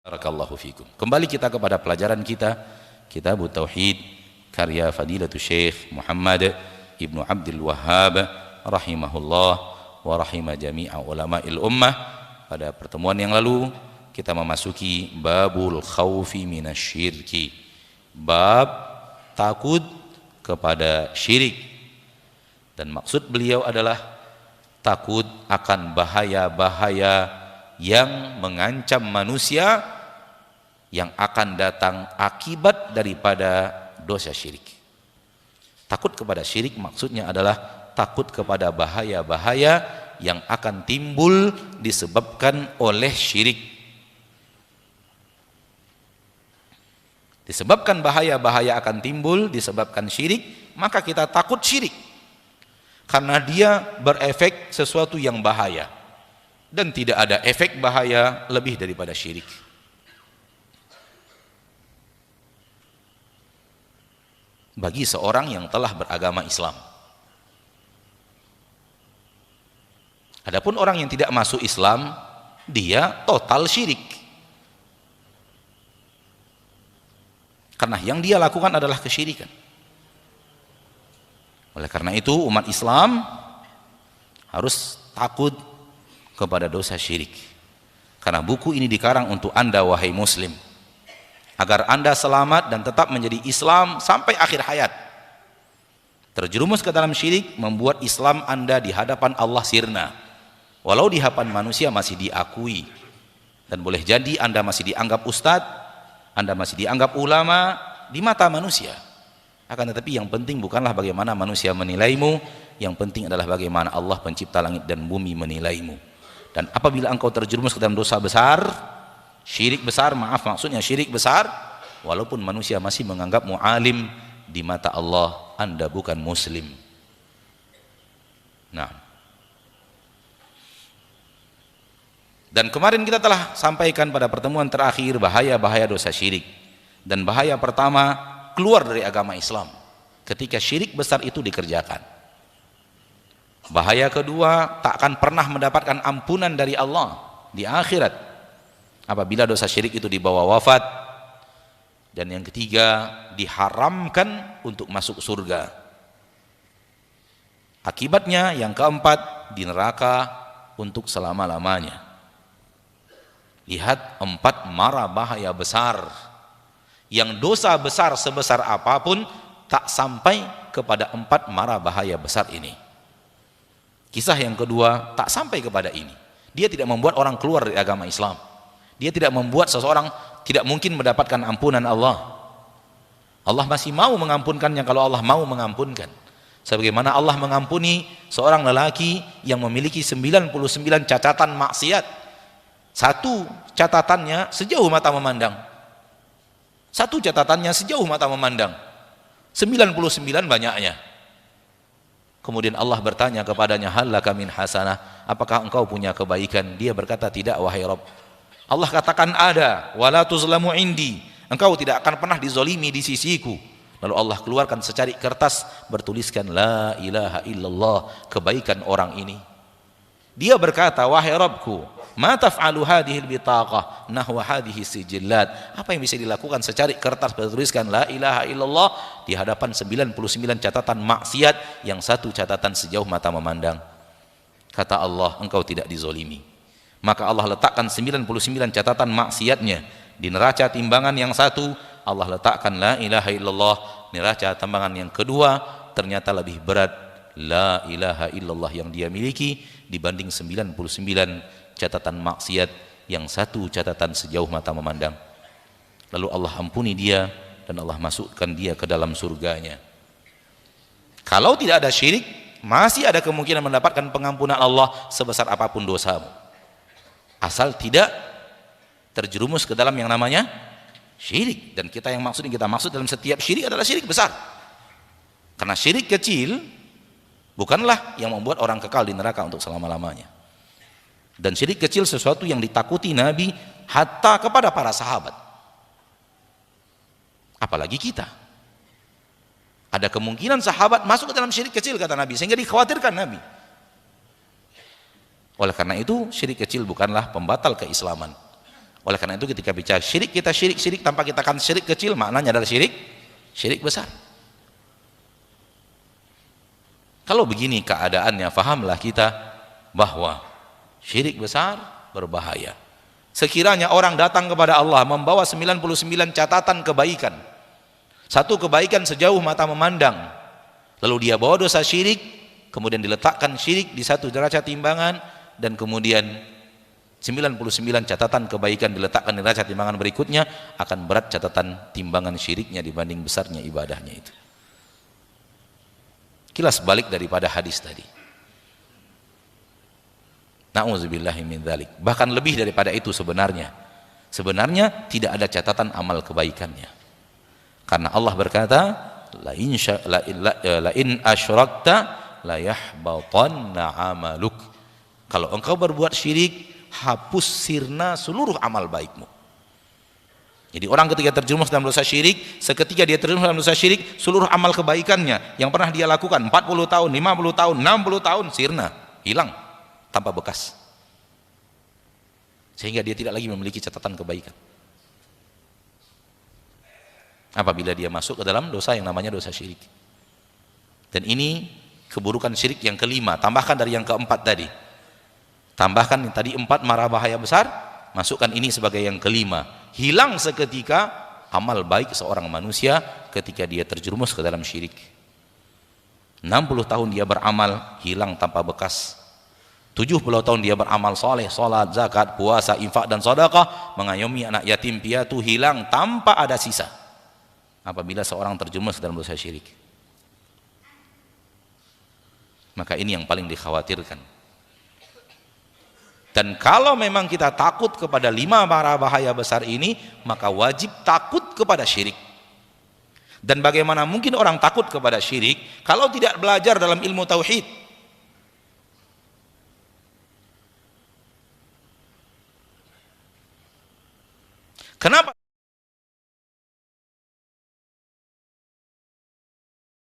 Barakallahu fikum. Kembali kita kepada pelajaran kita, Kitab Tauhid karya Fadilatul Syekh Muhammad Ibnu Abdul Wahhab rahimahullah wa rahimah jami'a ulama'il ummah. Pada pertemuan yang lalu kita memasuki babul khaufi minasyirki, bab takut kepada syirik, dan maksud beliau adalah takut akan bahaya-bahaya yang mengancam manusia yang akan datang akibat daripada dosa syirik. Takut kepada syirik maksudnya adalah takut kepada bahaya-bahaya yang akan timbul disebabkan oleh syirik. Disebabkan bahaya-bahaya akan timbul disebabkan syirik, maka kita takut syirik karena dia berefek sesuatu yang bahaya, dan tidak ada efek bahaya lebih daripada syirik. Bagi seorang yang telah beragama Islam. Adapun orang yang tidak masuk Islam, dia total syirik. Karena yang dia lakukan adalah kesyirikan. Oleh karena itu umat Islam harus takut kepada dosa syirik. Karena buku ini dikarang untuk Anda wahai muslim, agar Anda selamat dan tetap menjadi Islam sampai akhir hayat. Terjerumus ke dalam syirik membuat Islam Anda di hadapan Allah sirna, walau di hadapan manusia masih diakui, dan boleh jadi Anda masih dianggap ustadz, Anda masih dianggap ulama di mata manusia. Akan tetapi yang penting bukanlah bagaimana manusia menilaimu, yang penting adalah bagaimana Allah pencipta langit dan bumi menilaimu. Dan apabila engkau terjerumus ke dalam dosa besar, syirik besar, maksudnya syirik besar, walaupun manusia masih menganggapmu alim, di mata Allah Anda bukan muslim. Nah, dan kemarin kita telah sampaikan pada pertemuan terakhir bahaya-bahaya dosa syirik. Dan bahaya pertama, keluar dari agama Islam ketika syirik besar itu dikerjakan. Bahaya kedua, tak akan pernah mendapatkan ampunan dari Allah di akhirat apabila dosa syirik itu dibawa wafat. Dan yang ketiga, diharamkan untuk masuk surga. Akibatnya yang keempat, di neraka untuk selama-lamanya. Lihat 4 mara bahaya besar yang dosa besar sebesar apapun tak sampai kepada 4 mara bahaya besar ini. Kisah yang kedua tak sampai kepada ini. Dia tidak membuat orang keluar dari agama Islam. Dia tidak membuat seseorang tidak mungkin mendapatkan ampunan Allah. Allah masih mau mengampunkannya kalau Allah mau mengampunkan. Sebagaimana Allah mengampuni seorang lelaki yang memiliki 99 catatan maksiat. Satu catatannya sejauh mata memandang. Satu catatannya sejauh mata memandang. 99 banyaknya. Kemudian Allah bertanya kepadanya, hal laka min hasanah, apakah engkau punya kebaikan? Dia berkata, tidak wahai Rabb. Allah katakan ada, wala tuzlamu indi, engkau tidak akan pernah dizolimi di sisiku. Lalu Allah keluarkan secari kertas bertuliskan la ilaha illallah, kebaikan orang ini. Dia berkata, wahai Rabbku, ma taf'alu hadhil bitaqah nahwa hadhihi sijillat, apa yang bisa dilakukan secari kertas bertuliskan la ilaha illallah di hadapan 99 catatan maksiat yang satu catatan sejauh mata memandang. Kata Allah, engkau tidak dizolimi. Maka Allah letakkan 99 catatan maksiatnya di neraca timbangan yang satu. Allah letakkan la ilaha illallah, neraca timbangan yang kedua ternyata lebih berat la ilaha illallah yang dia miliki dibanding 99 catatan maksiat yang satu catatan sejauh mata memandang. Lalu Allah ampuni dia dan Allah masukkan dia ke dalam surganya. Kalau tidak ada syirik, masih ada kemungkinan mendapatkan pengampunan Allah sebesar apapun dosamu, asal tidak terjerumus ke dalam yang namanya syirik. Dan kita maksud dalam setiap syirik adalah syirik besar. Karena syirik kecil bukanlah yang membuat orang kekal di neraka untuk selama-lamanya. Dan syirik kecil sesuatu yang ditakuti Nabi hatta kepada para sahabat. Apalagi kita. Ada kemungkinan sahabat masuk ke dalam syirik kecil kata Nabi, sehingga dikhawatirkan Nabi. Oleh karena itu syirik kecil bukanlah pembatal keislaman. Oleh karena itu ketika bicara syirik, kita syirik tanpa kita akan syirik kecil, maknanya adalah syirik besar. Kalau begini keadaannya, fahamlah kita bahwa syirik besar berbahaya. Sekiranya orang datang kepada Allah membawa 99 catatan kebaikan, satu kebaikan sejauh mata memandang, lalu dia bawa dosa syirik, kemudian diletakkan syirik di satu derajat timbangan, dan kemudian 99 catatan kebaikan diletakkan di derajat timbangan berikutnya, akan berat catatan timbangan syiriknya dibanding besarnya ibadahnya itu. Kilas balik daripada hadis tadi. Na'udzubillahi min dzalik. Bahkan lebih daripada itu sebenarnya. Sebenarnya tidak ada catatan amal kebaikannya. Karena Allah berkata, la in asyrakta la yahbatanna amaluk. Kalau engkau berbuat syirik, hapus sirna seluruh amal baikmu. Jadi orang ketika terjerumus dalam dosa syirik, seketika dia terjerumus dalam dosa syirik, seluruh amal kebaikannya yang pernah dia lakukan 40 tahun, 50 tahun, 60 tahun sirna, hilang tanpa bekas. Sehingga dia tidak lagi memiliki catatan kebaikan. Apabila dia masuk ke dalam dosa yang namanya dosa syirik. Dan ini keburukan syirik yang kelima, tambahkan dari yang keempat tadi. Tambahkan yang tadi 4 mara bahaya besar, masukkan ini sebagai yang kelima. Hilang seketika amal baik seorang manusia ketika dia terjerumus ke dalam syirik. 60 tahun dia beramal, hilang tanpa bekas. 70 tahun dia beramal soleh, salat, zakat, puasa, infak dan sedekah, mengayomi anak yatim piatu, hilang tanpa ada sisa apabila seorang terjerumus dalam dosa syirik. Maka ini yang paling dikhawatirkan. Dan kalau memang kita takut kepada 5 mara bahaya besar ini, maka wajib takut kepada syirik. Dan bagaimana mungkin orang takut kepada syirik kalau tidak belajar dalam ilmu tauhid? Kenapa?